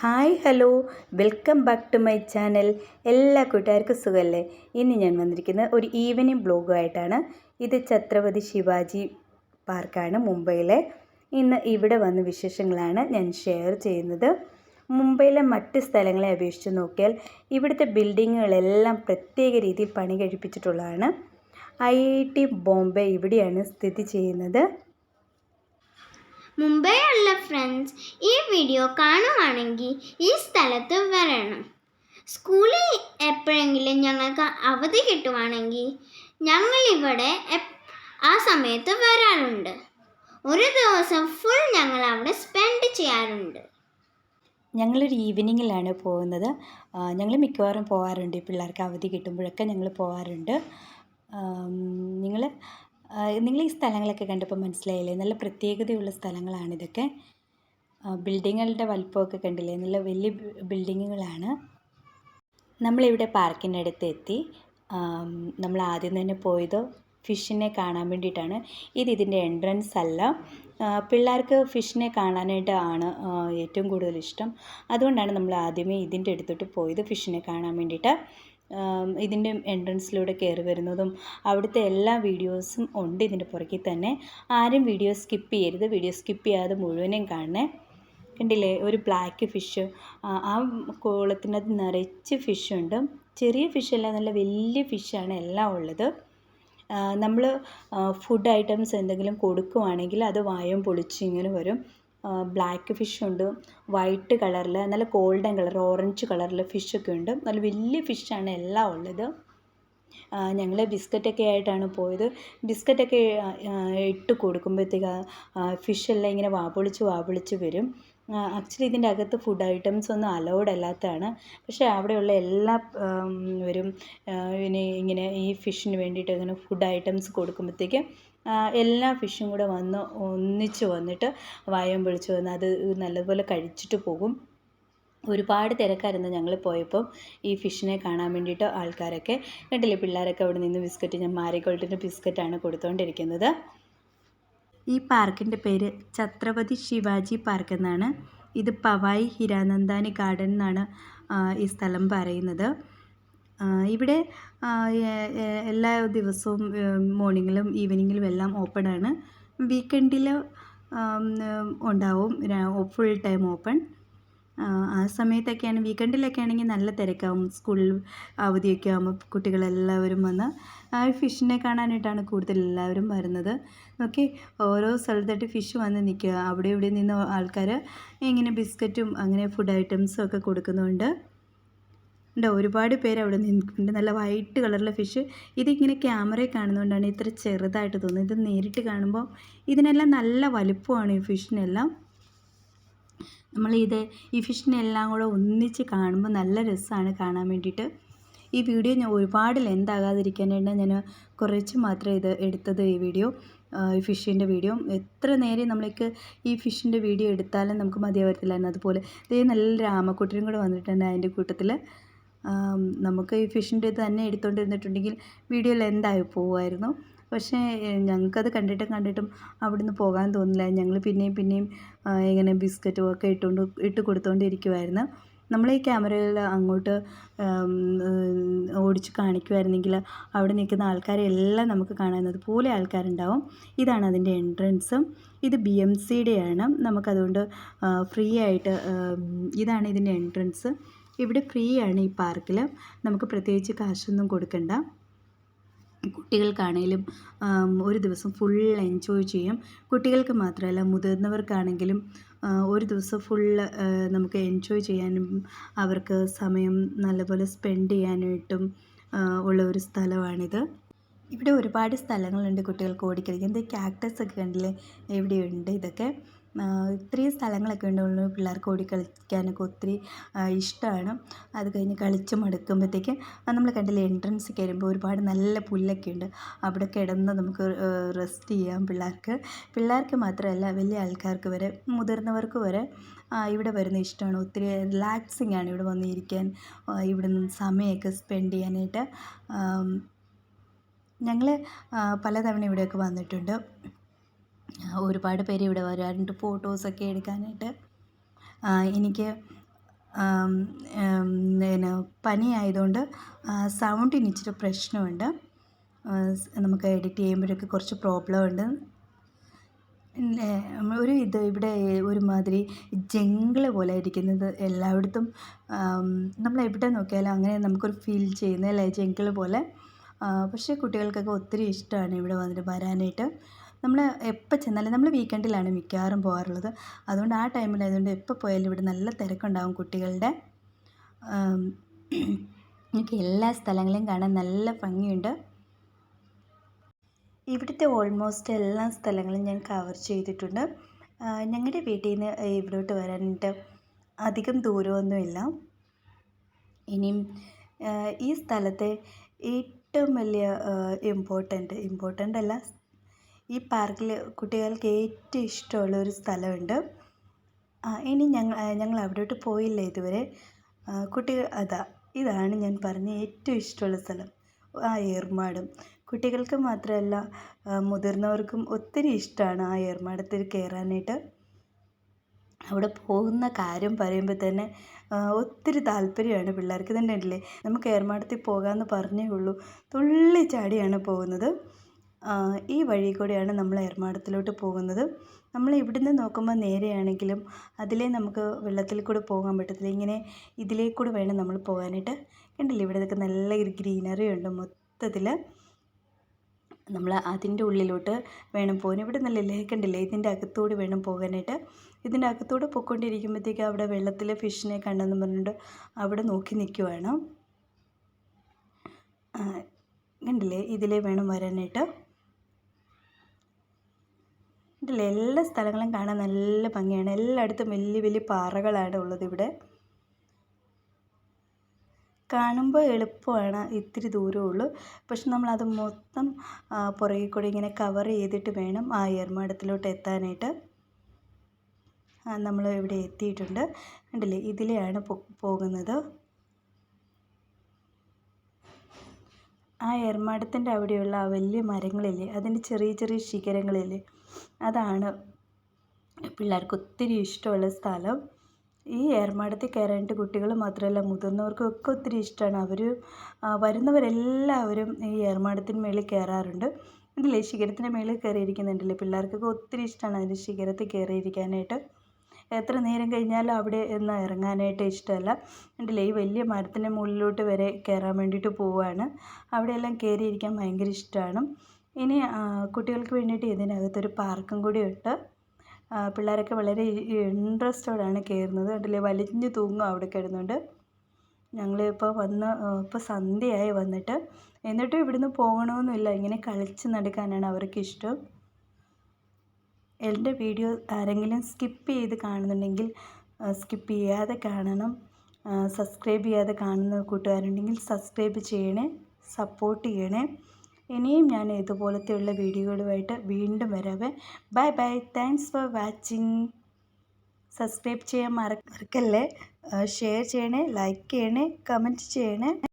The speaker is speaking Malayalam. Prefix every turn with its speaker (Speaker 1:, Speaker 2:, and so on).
Speaker 1: Hi hello welcome back to my channel. എല്ലാ കൂട്ടുകാർക്കും സുഖമല്ലേ? ഇന്ന് ഞാൻ വന്നിരിക്കുന്നത് ഒരു ഈവനിങ് ബ്ലോഗുമായിട്ടാണ്. ഇത് ഛത്രപതി ശിവാജി പാർക്കാണ് മുംബൈയിലെ. ഇന്ന് ഇവിടെ വന്ന വിശേഷങ്ങളാണ് ഞാൻ ഷെയർ ചെയ്യുന്നത്. മുംബൈയിലെ മറ്റ് സ്ഥലങ്ങളെ അപേക്ഷിച്ച് നോക്കിയാൽ ഇവിടുത്തെ ബിൽഡിങ്ങുകളെല്ലാം പ്രത്യേക രീതിയിൽ പണി കഴിപ്പിച്ചിട്ടുള്ളതാണ്. IIT ബോംബെ ഇവിടെയാണ് സ്ഥിതി ചെയ്യുന്നത്.
Speaker 2: മുംബൈയിലുള്ള ഫ്രണ്ട്സ് ഈ വീഡിയോ കാണുവാണെങ്കിൽ ഈ സ്ഥലത്ത് വരണം. സ്കൂളിൽ എപ്പോഴെങ്കിലും ഞങ്ങൾക്ക് അവധി കിട്ടുവാണെങ്കിൽ ഞങ്ങളിവിടെ ആ സമയത്ത് വരാറുണ്ട്. ഒരു ദിവസം ഫുൾ ഞങ്ങൾ അവിടെ സ്പെൻഡ് ചെയ്യാറുണ്ട്.
Speaker 1: ഞങ്ങളൊരു ഈവനിങ്ങിലാണ് പോകുന്നത്. ഞങ്ങൾ മിക്കവാറും പോകാറുണ്ട്. പിള്ളേർക്ക് അവധി കിട്ടുമ്പോഴൊക്കെ ഞങ്ങൾ പോകാറുണ്ട്. നിങ്ങൾ ഈ സ്ഥലങ്ങളൊക്കെ കണ്ടപ്പോൾ മനസ്സിലായില്ലേ? നല്ല പ്രത്യേകതയുള്ള സ്ഥലങ്ങളാണിതൊക്കെ. ബിൽഡിങ്ങുകളുടെ വലിപ്പമൊക്കെ കണ്ടില്ലേ? നല്ല വലിയ ബിൽഡിങ്ങുകളാണ്. നമ്മളിവിടെ പാർക്കിനടുത്ത് എത്തി. നമ്മൾ ആദ്യം തന്നെ പോയത് ഫിഷിനെ കാണാൻ വേണ്ടിയിട്ടാണ്. ഇതിൻ്റെ എൻട്രൻസ് അല്ല. പിള്ളേർക്ക് ഫിഷിനെ കാണാനായിട്ട് ആണ് ഏറ്റവും കൂടുതൽ ഇഷ്ടം. അതുകൊണ്ടാണ് നമ്മൾ ആദ്യമേ ഇതിൻ്റെ അടുത്തോട്ട് പോയത്, ഫിഷിനെ കാണാൻ വേണ്ടിയിട്ട്. ഇതിൻ്റെ എൻട്രൻസിലൂടെ കയറി വരുന്നതും അവിടുത്തെ എല്ലാ വീഡിയോസും ഉണ്ട് ഇതിൻ്റെ പുറകിൽ തന്നെ. ആരും വീഡിയോ സ്കിപ്പ് ചെയ്യരുത്. വീഡിയോ സ്കിപ്പ് ചെയ്യാതെ മുഴുവനും കാണണേ. കണ്ടില്ലേ? ഒരു ബ്ലാക്ക് ഫിഷ്. ആ കുളത്തിനകത്ത് നിറച്ച് ഫിഷുണ്ട്. ചെറിയ ഫിഷല്ല, നല്ല വലിയ ഫിഷാണ് എല്ലാം ഉള്ളത്. നമ്മൾ ഫുഡ് ഐറ്റംസ് എന്തെങ്കിലും കൊടുക്കുവാണെങ്കിൽ അത് വായും പൊളിച്ച് ഇങ്ങനെ വരും. ബ്ലാക്ക് ഫിഷുണ്ട്, വൈറ്റ് കളറിൽ, നല്ല ഗോൾഡൻ കളർ, ഓറഞ്ച് കളറിൽ ഫിഷൊക്കെ ഉണ്ട്. നല്ല വലിയ ഫിഷാണ് എല്ലാം ഉള്ളത്. ഞങ്ങൾ ബിസ്ക്കറ്റൊക്കെ ആയിട്ടാണ് പോയത്. ബിസ്ക്കറ്റൊക്കെ ഇട്ട് കൊടുക്കുമ്പോഴത്തേക്ക് ഫിഷെല്ലാം ഇങ്ങനെ വാപൊളിച്ച് വരും. ആക്ച്വലി ഇതിൻ്റെ അകത്ത് ഫുഡ് ഐറ്റംസ് ഒന്നും അലൗഡ് അല്ലാത്തതാണ്. പക്ഷേ അവിടെയുള്ള എല്ലാ വരും ഇങ്ങനെ ഈ ഫിഷിന് വേണ്ടിയിട്ട് ഇങ്ങനെ ഫുഡ് ഐറ്റംസ് കൊടുക്കുമ്പോഴത്തേക്ക് എല്ലാ ഫിഷും കൂടെ ഒന്നിച്ച് വന്നിട്ട് വായും പൊളിച്ച് വന്ന് അത് നല്ലതുപോലെ കഴിച്ചിട്ട് പോകും. ഒരുപാട് തിരക്കായിരുന്നു ഞങ്ങൾ പോയപ്പോൾ ഈ ഫിഷിനെ കാണാൻ വേണ്ടിയിട്ട്. ആൾക്കാരൊക്കെ കണ്ടില്ലേ? പിള്ളേരൊക്കെ അവിടെ നിന്ന് ബിസ്ക്കറ്റ്, ഞാൻ മാരിഗോൾഡിൻ്റെ ബിസ്ക്കറ്റാണ് കൊടുത്തുകൊണ്ടിരിക്കുന്നത്. ഈ പാർക്കിൻ്റെ പേര് ഛത്രപതി ശിവാജി പാർക്ക് എന്നാണ്. ഇത് പവായി ഹിരാനന്ദാനി ഗാർഡൻ എന്നാണ് ഈ സ്ഥലം പറയുന്നത്. ഇവിടെ എല്ലാ ദിവസവും മോർണിംഗിലും ഈവനിങ്ങിലും എല്ലാം ഓപ്പണാണ്. വീക്കെൻഡിൽ ഉണ്ടാവും ഫുൾ ടൈം ഓപ്പൺ. ആ സമയത്തൊക്കെയാണ്, വീക്കെൻഡിലൊക്കെ ആണെങ്കിൽ നല്ല തിരക്കാവും. സ്കൂളിൽ അവധിയൊക്കെ ആകുമ്പോൾ കുട്ടികളെല്ലാവരും വന്ന് ഫിഷിനെ കാണാനായിട്ടാണ് കൂടുതൽ എല്ലാവരും വരുന്നത്. നോക്കി, ഓരോ സ്ഥലത്തായിട്ട് ഫിഷ് വന്ന് നിൽക്കുക. അവിടെ ഇവിടെ നിന്ന് ആൾക്കാർ ഇങ്ങനെ ബിസ്ക്കറ്റും അങ്ങനെ ഫുഡ് ഐറ്റംസും ഒക്കെ കൊടുക്കുന്നുണ്ട്. ഒരുപാട് പേര് അവിടെ നിൽക്കുന്നുണ്ട്. നല്ല വൈറ്റ് കളറിലെ ഫിഷ്. ഇതിങ്ങനെ ക്യാമറയിൽ കാണുന്നതുകൊണ്ടാണ് ഇത്ര ചെറുതായിട്ട് തോന്നുന്നത്. ഇത് നേരിട്ട് കാണുമ്പോൾ ഇതിനെല്ലാം നല്ല വലുപ്പമാണ്. ഈ ഫിഷിനെല്ലാം ഈ ഫിഷിനെല്ലാം കൂടെ ഒന്നിച്ച് കാണുമ്പോൾ നല്ല രസമാണ് കാണാൻ വേണ്ടിയിട്ട്. ഈ വീഡിയോ ഞാൻ ഒരുപാട് ലെന്ത് ആകാതിരിക്കാനായിട്ട് ഞാൻ കുറച്ച് മാത്രമേ ഇത് എടുത്തത്. ഈ വീഡിയോ, ഈ ഫിഷിൻ്റെ വീഡിയോ എത്ര നേരം നമ്മൾക്ക് ഈ ഫിഷിൻ്റെ വീഡിയോ എടുത്താലും നമുക്ക് മതിയാവത്തില്ലായിരുന്നു. അതുപോലെ ഇതേ നല്ലൊരു ആമക്കുട്ടനും കൂടെ വന്നിട്ടുണ്ട് അതിൻ്റെ കൂട്ടത്തിൽ. നമുക്ക് ഈ ഫിഷിൻ്റെ ഇത് തന്നെ എടുത്തുകൊണ്ടിരുന്നിട്ടുണ്ടെങ്കിൽ വീഡിയോ ലെന്തായി പോകുമായിരുന്നു. പക്ഷേ ഞങ്ങൾക്കത് കണ്ടിട്ടും അവിടുന്ന് പോകാൻ തോന്നില്ല. ഞങ്ങൾ പിന്നെയും ഇങ്ങനെ ബിസ്ക്കറ്റും ഒക്കെ ഇട്ട് കൊടുത്തുകൊണ്ടിരിക്കുമായിരുന്നു. നമ്മൾ ഈ ക്യാമറയിൽ അങ്ങോട്ട് ഓടിച്ച് കാണിക്കുമായിരുന്നെങ്കിൽ അവിടെ നിൽക്കുന്ന ആൾക്കാരെ എല്ലാം നമുക്ക് കാണുന്നത് പോലെ ആൾക്കാരുണ്ടാവും. ഇതാണ് അതിൻ്റെ എൻട്രൻസ്. ഇത് BMCയുടെയാണ്. നമുക്കതുകൊണ്ട് ഫ്രീ ആയിട്ട്, ഇതാണ് ഇതിൻ്റെ എൻട്രൻസ്. ഇവിടെ ഫ്രീ ആണ് ഈ പാർക്കിൽ. നമുക്ക് പ്രത്യേകിച്ച് കാശൊന്നും കൊടുക്കണ്ട. കുട്ടികൾക്കാണേലും ഒരു ദിവസം ഫുൾ എൻജോയ് ചെയ്യും. കുട്ടികൾക്ക് മാത്രമല്ല, മുതിർന്നവർക്കാണെങ്കിലും ഒരു ദിവസം ഫുള്ള് നമുക്ക് എൻജോയ് ചെയ്യാനും അവർക്ക് സമയം നല്ലപോലെ സ്പെൻഡ് ചെയ്യാനായിട്ടും ഉള്ള ഒരു സ്ഥലമാണിത്. ഇവിടെ ഒരുപാട് സ്ഥലങ്ങളുണ്ട് കുട്ടികൾക്ക് ഓടിക്കളിക്കാൻ. ഇത് കാക്ടസ് ഒക്കെ കണ്ടില്ലേ? എവിടെയുണ്ട് ഇതൊക്കെ. ഇത്രയും സ്ഥലങ്ങളൊക്കെ ഉണ്ടുള്ളൂ. പിള്ളേർക്ക് ഓടിക്കളിക്കാനൊക്കെ ഒത്തിരി ഇഷ്ടമാണ്. അത് കഴിഞ്ഞ് കളിച്ച് മടുക്കുമ്പോഴത്തേക്ക് നമ്മൾ കണ്ടില്ലേ, എൻട്രൻസ് കയറുമ്പോൾ ഒരുപാട് നല്ല പുല്ലൊക്കെ ഉണ്ട്. അവിടെ കിടന്ന് നമുക്ക് റെസ്റ്റ് ചെയ്യാം. പിള്ളേർക്ക് മാത്രമല്ല, വലിയ ആൾക്കാർക്ക് വരെ, മുതിർന്നവർക്ക് വരെ ഇവിടെ വരുന്ന ഇഷ്ടമാണ്. ഒത്തിരി റിലാക്സിങ് ആണ് ഇവിടെ വന്നിരിക്കാൻ, ഇവിടെ നിന്ന് സമയമൊക്കെ സ്പെൻഡ് ചെയ്യാനായിട്ട്. ഞങ്ങൾ പലതവണ ഇവിടെയൊക്കെ വന്നിട്ടുണ്ട്. ഒരുപാട് പേര് ഇവിടെ വരാറുണ്ട് ഫോട്ടോസൊക്കെ എടുക്കാനായിട്ട്. എനിക്ക് പിന്നെ പനി ആയതുകൊണ്ട് സൗണ്ടിന് ഇച്ചിരി പ്രശ്നമുണ്ട്. നമുക്ക് എഡിറ്റ് ചെയ്യുമ്പോഴൊക്കെ കുറച്ച് പ്രോബ്ലം ഉണ്ട്. ഇവിടെ ഒരുമാതിരി ജംഗിള് പോലെ ഇരിക്കുന്നത് എല്ലായിടത്തും. നമ്മളെവിടെ നോക്കിയാലും അങ്ങനെ നമുക്കൊരു ഫീൽ ചെയ്യുന്നത് അല്ലേ, ജംഗിള് പോലെ. പക്ഷേ കുട്ടികൾക്കൊക്കെ ഒത്തിരി ഇഷ്ടമാണ് ഇവിടെ വന്നിട്ട് വരാനായിട്ട്. നമ്മൾ എപ്പോൾ ചെന്നാലും നമ്മൾ വീക്കെൻഡിലാണ് മിക്കവാറും പോകാറുള്ളത്. അതുകൊണ്ട് ആ ടൈമിലായതുകൊണ്ട് എപ്പോൾ പോയാലും ഇവിടെ നല്ല തിരക്കുണ്ടാകും കുട്ടികളുടെ. എനിക്ക് എല്ലാ സ്ഥലങ്ങളെയും കാണാൻ നല്ല ഭംഗിയുണ്ട്. ഇവിടുത്തെ ഓൾമോസ്റ്റ് എല്ലാ സ്ഥലങ്ങളും ഞാൻ കവർ ചെയ്തിട്ടുണ്ട്. ഞങ്ങളുടെ വീട്ടിൽ നിന്ന് ഇവിടോട്ട് വരാനായിട്ട് അധികം ദൂരമൊന്നുമില്ല. ഇനിയും ഈ സ്ഥലത്തെ ഏറ്റവും വലിയ ഇമ്പോർട്ടൻ്റ് അല്ല, ഈ പാർക്കിൽ കുട്ടികൾക്ക് ഏറ്റവും ഇഷ്ടമുള്ള ഒരു സ്ഥലമുണ്ട്. ഇനി ഞങ്ങൾ അവിടോട്ട് പോയില്ല ഇതുവരെ. ഇതാണ് ഞാൻ പറഞ്ഞ ഏറ്റവും ഇഷ്ടമുള്ള സ്ഥലം, ആ ഏർമാടം. കുട്ടികൾക്ക് മാത്രമല്ല മുതിർന്നവർക്കും ഒത്തിരി ഇഷ്ടമാണ് ആ ഏർമാടത്തിൽ കയറാനായിട്ട്. അവിടെ പോകുന്ന കാര്യം പറയുമ്പോൾ തന്നെ ഒത്തിരി താല്പര്യമാണ് പിള്ളേർക്ക്. തന്നെ ഉണ്ടല്ലേ, നമുക്ക് ഏർമാടത്തിൽ പോകാമെന്ന് പറഞ്ഞേ ഉള്ളൂ, തുള്ളി ചാടിയാണ് പോകുന്നത്. ഈ വഴി കൂടെയാണ് നമ്മൾ ഏർമാടത്തിലോട്ട് പോകുന്നത്. നമ്മൾ ഇവിടുന്ന് നോക്കുമ്പോൾ നേരെയാണെങ്കിലും അതിലേ നമുക്ക് വെള്ളത്തിൽ കൂടെ പോകാൻ പറ്റത്തില്ല. ഇങ്ങനെ ഇതിലേക്കൂടെ വേണം നമ്മൾ പോകാനായിട്ട്. കണ്ടില്ലേ, ഇവിടെയൊക്കെ നല്ല ഗ്രീനറി ഉണ്ട് മൊത്തത്തിൽ. നമ്മൾ അതിൻ്റെ ഉള്ളിലോട്ട് വേണം പോകാൻ. ഇവിടെ നല്ല കണ്ടില്ലേ, ഇതിൻ്റെ അകത്തൂടെ വേണം പോകാനായിട്ട്. ഇതിൻ്റെ അകത്തൂടെ പോയിക്കൊണ്ടിരിക്കുമ്പോഴത്തേക്ക് അവിടെ വെള്ളത്തിൽ ഫിഷിനെ കണ്ടെന്ന് പറഞ്ഞിട്ട് അവിടെ നോക്കി നിൽക്കുവാണ്. കണ്ടില്ലേ, ഇതിലേ വേണം വരാനായിട്ട്. കണ്ടില്ലേ, എല്ലാ സ്ഥലങ്ങളും കാണാൻ നല്ല ഭംഗിയാണ്. എല്ലായിടത്തും വലിയ വലിയ പാറകളാണ് ഉള്ളത് ഇവിടെ. കാണുമ്പോൾ എളുപ്പമാണ്, ഇത്തിരി ദൂരമുള്ളൂ. പക്ഷെ നമ്മളത് മൊത്തം പുറകിൽ കൂടി ഇങ്ങനെ കവർ ചെയ്തിട്ട് വേണം ആ ഏർമാടത്തിലോട്ട് എത്താനായിട്ട്. നമ്മൾ ഇവിടെ എത്തിയിട്ടുണ്ട്. കണ്ടില്ലേ, ഇതിലെയാണ് പോകുന്നത്. ആ ഏർമാടത്തിൻ്റെ അവിടെയുള്ള ആ വലിയ മരങ്ങളില്ലേ, അതിൻ്റെ ചെറിയ ചെറിയ ശിഖരങ്ങളില്ലേ, അതാണ് പിള്ളേർക്ക് ഒത്തിരി ഇഷ്ടമുള്ള സ്ഥലം. ഈ ഏർമാടത്തിൽ കയറാനായിട്ട് കുട്ടികൾ മാത്രമല്ല മുതിർന്നവർക്കൊക്കെ ഒത്തിരി ഇഷ്ടമാണ്. വരുന്നവരെല്ലാവരും ഈ ഏർമാടത്തിന് മേളിൽ കയറാറുണ്ട്. ഉണ്ടല്ലേ, ശിഖരത്തിൻ്റെ മേളിൽ കയറിയിരിക്കുന്നുണ്ടല്ലേ, പിള്ളേർക്കൊക്കെ ഒത്തിരി ഇഷ്ടമാണ് അതിൻ്റെ ശിഖരത്തിൽ കയറിയിരിക്കാനായിട്ട്. എത്ര നേരം കഴിഞ്ഞാലും അവിടെ നിന്ന് ഇറങ്ങാനായിട്ട് ഇഷ്ടമല്ല. ഉണ്ടല്ലേ, ഈ വലിയ മരത്തിൻ്റെ മുകളിലോട്ട് വരെ കയറാൻ വേണ്ടിയിട്ട് പോവുകയാണ്. അവിടെയെല്ലാം കയറിയിരിക്കാൻ ഭയങ്കര ഇഷ്ടമാണ്. ഇനി കുട്ടികൾക്ക് വേണ്ടിയിട്ട് ഇതിനകത്തൊരു പാർക്കും കൂടി ഉണ്ട്. പിള്ളേരൊക്കെ വളരെ ഇൻട്രസ്റ്റോടാണ് കയറുന്നത്. കണ്ടില്ലേ, വലിഞ്ഞു തൂങ്ങും അവിടെ കിടന്നുകൊണ്ട്. ഇപ്പോൾ സന്ധ്യയായി വന്നിട്ട്. എന്നിട്ടും ഇവിടുന്ന് പോകണമെന്നില്ല, ഇങ്ങനെ കളിച്ച് നടക്കാനാണ് അവർക്കിഷ്ടം. എൻ്റെ വീഡിയോ ആരെങ്കിലും സ്കിപ്പ് ചെയ്ത് കാണുന്നുണ്ടെങ്കിൽ സ്കിപ്പ് ചെയ്യാതെ കാണണം. സബ്സ്ക്രൈബ് ചെയ്യാതെ കാണുന്ന കൂട്ടുകാരുണ്ടെങ്കിൽ സബ്സ്ക്രൈബ് ചെയ്യണേ, സപ്പോർട്ട് ചെയ്യണേ. ഇനിയും ഞാൻ ഇതുപോലത്തെയുള്ള വീഡിയോകളുമായിട്ട് വീണ്ടും വരാവേ. Bye bye, thanks for watching. Subscribe ചെയ്യാൻ മറക്കല്ലേ. ഷെയർ ചെയ്യണേ, ലൈക്ക് ചെയ്യണേ, കമൻറ്റ് ചെയ്യണേ.